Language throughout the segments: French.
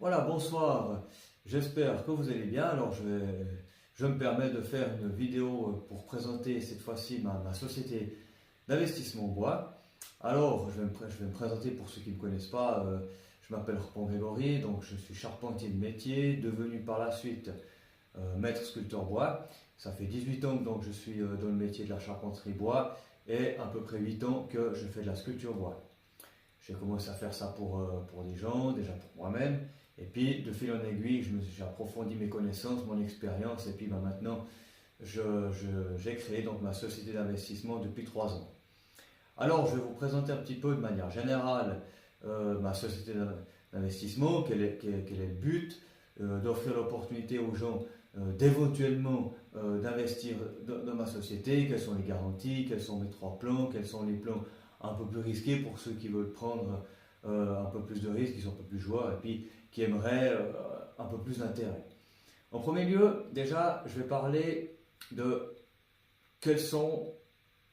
Voilà, bonsoir, j'espère que vous allez bien. Alors je me permets de faire une vidéo pour présenter cette fois-ci ma société d'investissement en bois. Alors je vais me présenter pour ceux qui ne me connaissent pas. Je m'appelle Repon Grégory, donc je suis charpentier de métier, devenu par la suite maître sculpteur bois. Ça fait 18 ans donc je suis dans le métier de la charpenterie bois et à peu près 8 ans que je fais de la sculpture bois. J'ai commencé à faire ça pour des gens, déjà pour moi-même. Et puis, de fil en aiguille, j'ai approfondi mes connaissances, mon expérience. Et puis maintenant, j'ai créé donc ma société d'investissement depuis 3 ans. Alors, je vais vous présenter un petit peu de manière générale ma société d'investissement, quel est le but, d'offrir l'opportunité aux gens d'éventuellement d'investir dans ma société, quelles sont les garanties, quels sont mes 3 plans, quels sont les plans un peu plus risqués pour ceux qui veulent prendre un peu plus de risques, qui sont un peu plus joueurs et puis qui aimeraient un peu plus d'intérêt. En premier lieu, déjà, je vais parler de quelles sont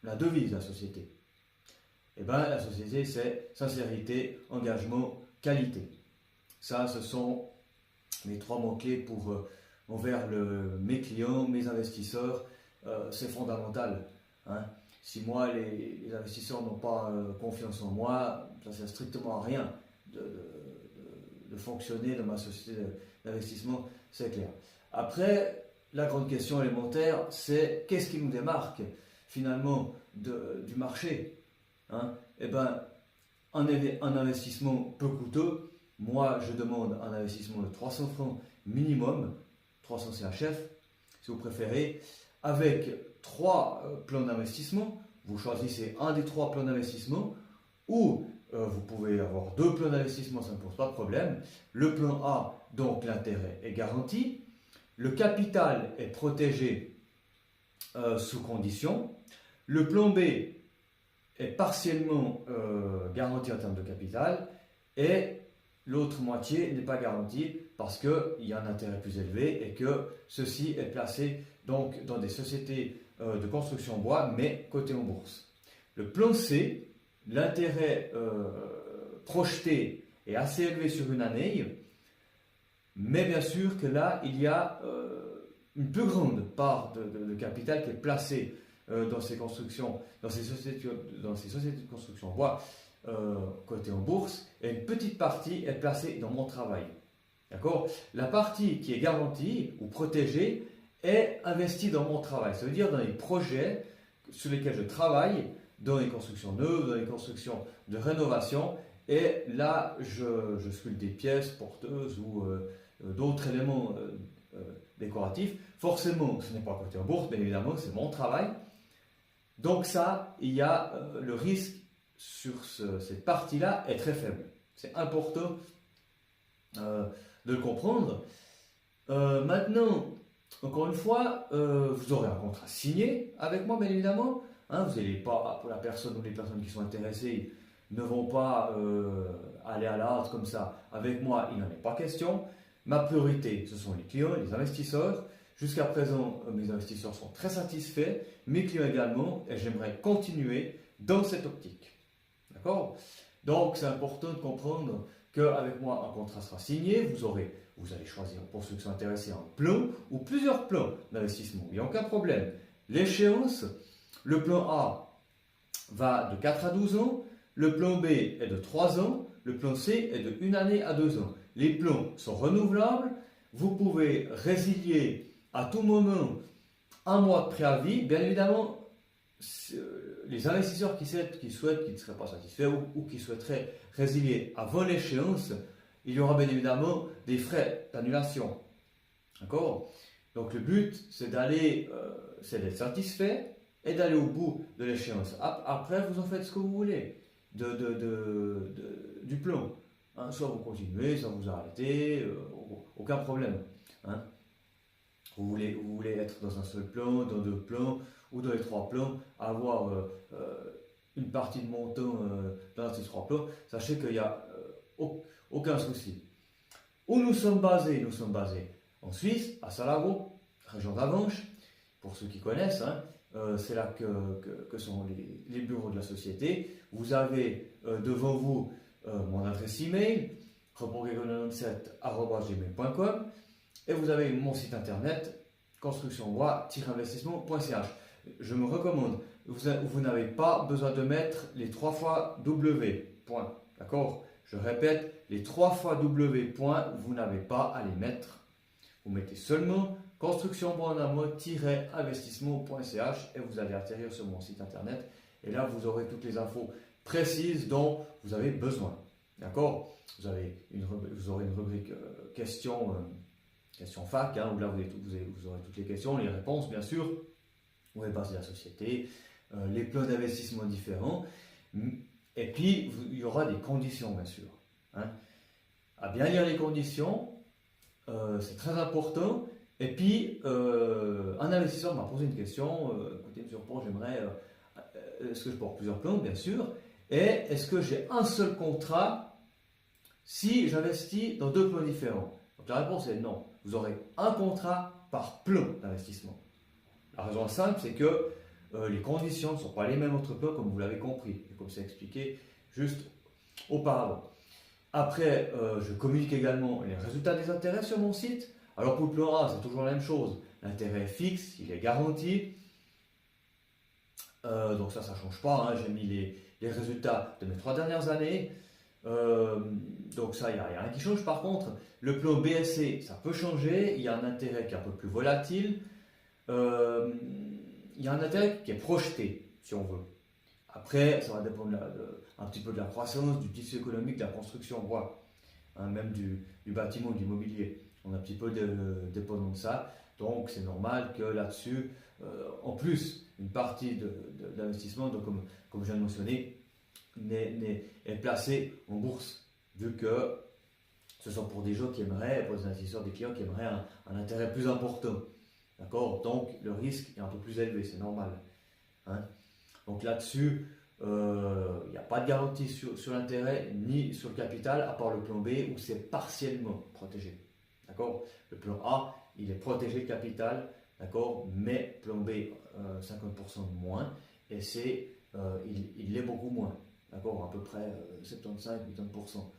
la devise de la société. Eh bien, la société, c'est sincérité, engagement, qualité. Ça, ce sont mes 3 mots-clés pour envers mes clients, mes investisseurs. C'est fondamental. Hein. Si moi, les investisseurs n'ont pas confiance en moi, ça ne sert strictement à rien de fonctionner dans ma société d'investissement, c'est clair. Après, la grande question élémentaire, c'est qu'est-ce qui nous démarque finalement du marché, hein? Eh bien, un investissement peu coûteux, moi je demande un investissement de 300 francs minimum, 300 CHF, si vous préférez, avec 3 plans d'investissement. Vous choisissez un des 3 plans d'investissement ou vous pouvez avoir 2 plans d'investissement, ça ne pose pas de problème. Le plan A, donc l'intérêt est garanti. Le capital est protégé sous condition. Le plan B est partiellement garanti en termes de capital et l'autre moitié n'est pas garantie parce qu'il y a un intérêt plus élevé et que ceci est placé donc dans des sociétés de construction bois mais cotées en bourse. Le plan C, l'intérêt projeté est assez élevé sur une année, mais bien sûr que là il y a une plus grande part de capital qui est placée dans ces constructions, dans ces sociétés de construction bois cotées en bourse, et une petite partie est placée dans mon travail. D'accord? La partie qui est garantie ou protégée est investie dans mon travail. Ça veut dire dans les projets sur lesquels je travaille, dans les constructions neuves, dans les constructions de rénovation. Et là, je sculpte des pièces porteuses ou d'autres éléments décoratifs. Forcément, ce n'est pas coté en bourse, bien évidemment, c'est mon travail. Donc ça, il y a le risque sur cette partie-là est très faible. C'est important de le comprendre. Maintenant, encore une fois, vous aurez un contrat signé avec moi, bien évidemment. Hein, vous n'allez pas, pour la personne ou les personnes qui sont intéressées, ne vont pas aller à la hâte comme ça. Avec moi, il n'en est pas question. Ma priorité, ce sont les clients, les investisseurs. Jusqu'à présent, mes investisseurs sont très satisfaits, mes clients également, et j'aimerais continuer dans cette optique. D'accord? Donc, c'est important de comprendre qu'avec moi, un contrat sera signé. Vous allez choisir, pour ceux qui sont intéressés, un plan ou plusieurs plans d'investissement. Il n'y a aucun problème. L'échéance, le plan A va de 4 à 12 ans, le plan B est de 3 ans, le plan C est de 1 année à 2 ans. Les plans sont renouvelables. Vous pouvez résilier à tout moment 1 mois de préavis. Bien évidemment, les investisseurs qui souhaitent, qui ne seraient pas satisfaits ou qui souhaiteraient résilier avant l'échéance, il y aura bien évidemment des frais d'annulation. D'accord? Donc le but, c'est d'être satisfait et d'aller au bout de l'échéance. Après, vous en faites ce que vous voulez du plan. Hein, soit vous continuez, soit vous arrêtez, aucun problème. Hein. Vous voulez être dans un seul plan, dans 2 plans ou dans les 3 plans, avoir une partie de montant dans ces 3 plans, sachez qu'il n'y a aucun souci. Où nous sommes basés? Nous sommes basés en Suisse, à Salago, région d'Avanches, pour ceux qui connaissent. Hein, c'est là que sont les bureaux de la société. Vous avez devant vous mon adresse email, reportgregor97@gmail.com et vous avez mon site internet constructionbois-investissement.ch. Je me recommande, vous n'avez pas besoin de mettre les 3 fois W, point. D'accord? Je répète, les 3 fois W, point, vous n'avez pas à les mettre. Vous mettez seulement constructionbois-investissement.ch et vous allez atterrir sur mon site internet. Et là, vous aurez toutes les infos précises dont vous avez besoin. D'accord? Vous aurez une rubrique questions fac, hein, où là vous aurez toutes les questions, les réponses bien sûr, où est basée la société, les plans d'investissement différents, et puis il y aura des conditions bien sûr. Hein. À bien lire les conditions, c'est très important. Et puis un investisseur m'a posé une question, écoutez M. Repos, j'aimerais, est-ce que je porte plusieurs plans bien sûr, et est-ce que j'ai un seul contrat si j'investis dans 2 plans différents? Donc la réponse est non. Vous aurez un contrat par plan d'investissement. La raison simple, c'est que les conditions ne sont pas les mêmes entre plans, comme vous l'avez compris, et comme c'est expliqué juste auparavant. Après, je communique également les résultats des intérêts sur mon site. Alors pour le plan A, c'est toujours la même chose. L'intérêt est fixe, il est garanti. Donc ça ne change pas. Hein. J'ai mis les résultats de mes 3 dernières années. Donc ça, il n'y a rien qui change. Par contre, le plan BSC, ça peut changer. Il y a un intérêt qui est un peu plus volatile. Il y a un intérêt qui est projeté, si on veut. Après, ça va dépendre un petit peu de la croissance, du tissu économique, de la construction bois, hein, même du bâtiment, de l'immobilier. On est un petit peu dépendant de ça. Donc c'est normal que là-dessus, en plus, une partie de l'investissement, comme je viens de mentionner, est placée en bourse, vu que ce sont pour des gens qui aimeraient, pour des investisseurs, des clients qui aimeraient un intérêt plus important. D'accord? Donc le risque est un peu plus élevé, c'est normal. Hein? Donc là-dessus, il n'y a pas de garantie sur l'intérêt ni sur le capital, à part le plan B où c'est partiellement protégé. D'accord? Le plan A, il est protégé le capital, d'accord? Mais plan B, 50% de moins, et il l'est beaucoup moins. D'accord? À peu près 75-80%.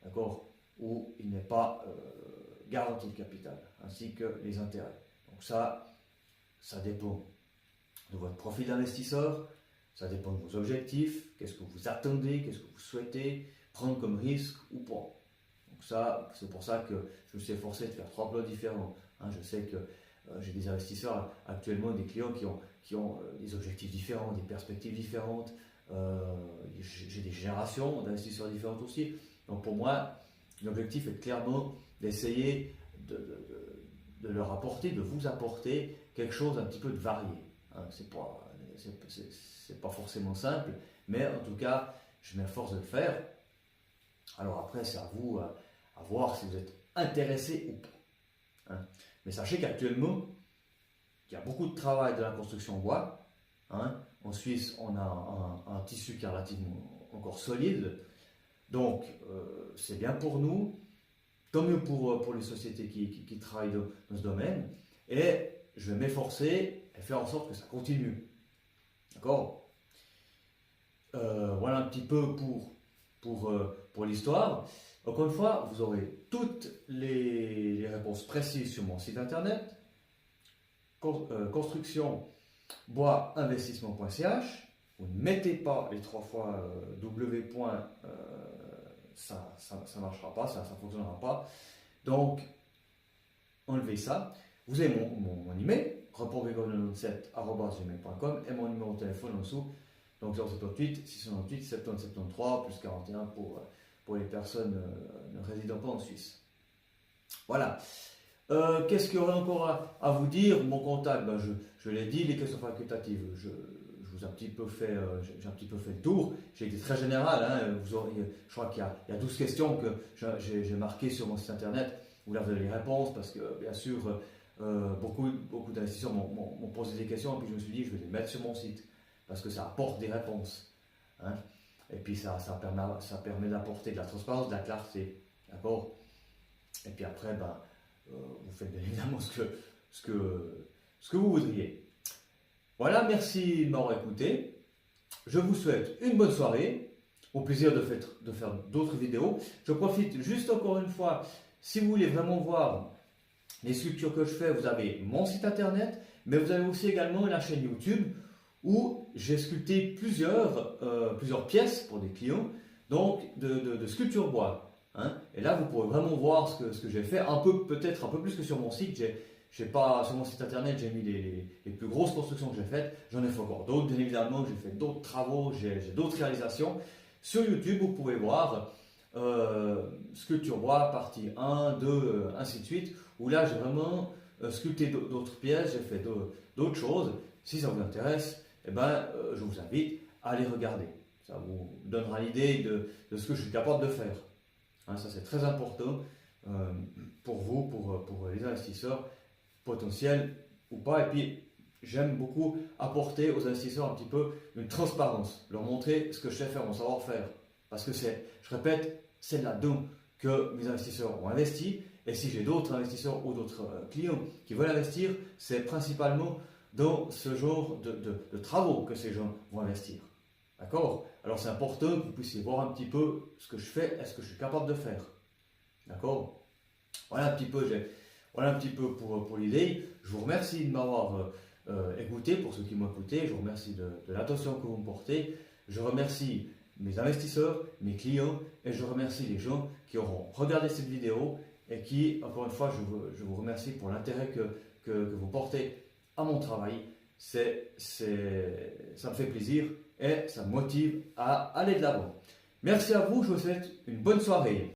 D'accord? Où il n'est pas garanti le capital, ainsi que les intérêts. Donc ça dépend de votre profil d'investisseur, ça dépend de vos objectifs, qu'est-ce que vous attendez, qu'est-ce que vous souhaitez prendre comme risque ou pas. Donc ça, c'est pour ça que je me suis efforcé de faire 3 plans différents. Hein, je sais que j'ai des investisseurs actuellement, des clients qui ont des objectifs différents, des perspectives différentes. J'ai des générations d'investisseurs différentes aussi. Donc pour moi, l'objectif est clairement d'essayer de leur apporter, de vous apporter quelque chose un petit peu de varié. Hein, c'est pas forcément simple, mais en tout cas, je m'efforce de le faire. Alors après, c'est à vous à voir si vous êtes intéressé ou pas. Hein. Mais sachez qu'actuellement, il y a beaucoup de travail de la construction en bois. Hein. En Suisse, on a un tissu qui est relativement encore solide. Donc, c'est bien pour nous. Tant mieux pour les sociétés qui travaillent dans ce domaine. Et je vais m'efforcer et faire en sorte que ça continue. D'accord? Voilà un petit peu pour l'histoire. Encore une fois, vous aurez toutes les réponses précises sur mon site internet, constructionboisinvestissement.ch. Vous ne mettez pas les 3 fois W. Ça ne marchera pas, ça ne fonctionnera pas. Donc, enlevez ça. Vous avez mon email, reportgregor97@gmail.com et mon numéro de téléphone en dessous. Donc 078 698 70 73 plus 41 pour les personnes ne résidant pas en Suisse. Voilà. Qu'est-ce qu'il y aurait encore à vous dire? Mon contact, je l'ai dit, les questions facultatives, j'ai un petit peu fait le tour. J'ai été très général. Hein, je crois qu'il y a 12 questions que j'ai marquées sur mon site internet. Où là vous avez les réponses parce que bien sûr beaucoup d'investisseurs m'ont posé des questions et puis je me suis dit je vais les mettre sur mon site parce que ça apporte des réponses. Hein, et puis ça permet d'apporter de la transparence, de la clarté. D'accord? Et puis après vous faites bien évidemment ce que vous voudriez. Voilà, merci de m'avoir écouté. Je vous souhaite une bonne soirée au plaisir de faire d'autres vidéos. Je profite juste encore une fois, si vous voulez vraiment voir les sculptures que je fais, vous avez mon site internet, mais vous avez aussi également la chaîne YouTube où j'ai sculpté plusieurs pièces pour des clients, donc de sculpture bois. Hein. Et là, vous pourrez vraiment voir ce que j'ai fait, peut-être un peu plus que sur mon site. J'ai pas, sur mon site internet, j'ai mis les plus grosses constructions que j'ai faites. J'en ai fait encore d'autres, bien évidemment. J'ai fait d'autres travaux, j'ai d'autres réalisations. Sur YouTube, vous pouvez voir sculpture bois, partie 1, 2, ainsi de suite, où là, j'ai vraiment sculpté d'autres pièces, j'ai fait d'autres choses. Si ça vous intéresse, eh ben, je vous invite à aller regarder. Ça vous donnera l'idée de ce que je suis capable de faire. Hein, ça, c'est très important pour vous, pour les investisseurs potentiels ou pas. Et puis, j'aime beaucoup apporter aux investisseurs un petit peu une transparence, leur montrer ce que je sais faire, mon savoir-faire. Parce que je répète, c'est là-dedans que mes investisseurs ont investi. Et si j'ai d'autres investisseurs ou d'autres clients qui veulent investir, c'est principalement dans ce genre de travaux que ces gens vont investir. D'accord? Alors c'est important que vous puissiez voir un petit peu ce que je fais et ce que je suis capable de faire. D'accord? Voilà un petit peu pour l'idée. Je vous remercie de m'avoir écouté, pour ceux qui m'ont écouté. Je vous remercie de l'attention que vous me portez. Je remercie mes investisseurs, mes clients, et je remercie les gens qui auront regardé cette vidéo et qui, encore une fois, je vous remercie pour l'intérêt que vous portez à mon travail. Ça me fait plaisir et ça me motive à aller de l'avant. Merci à vous, je vous souhaite une bonne soirée.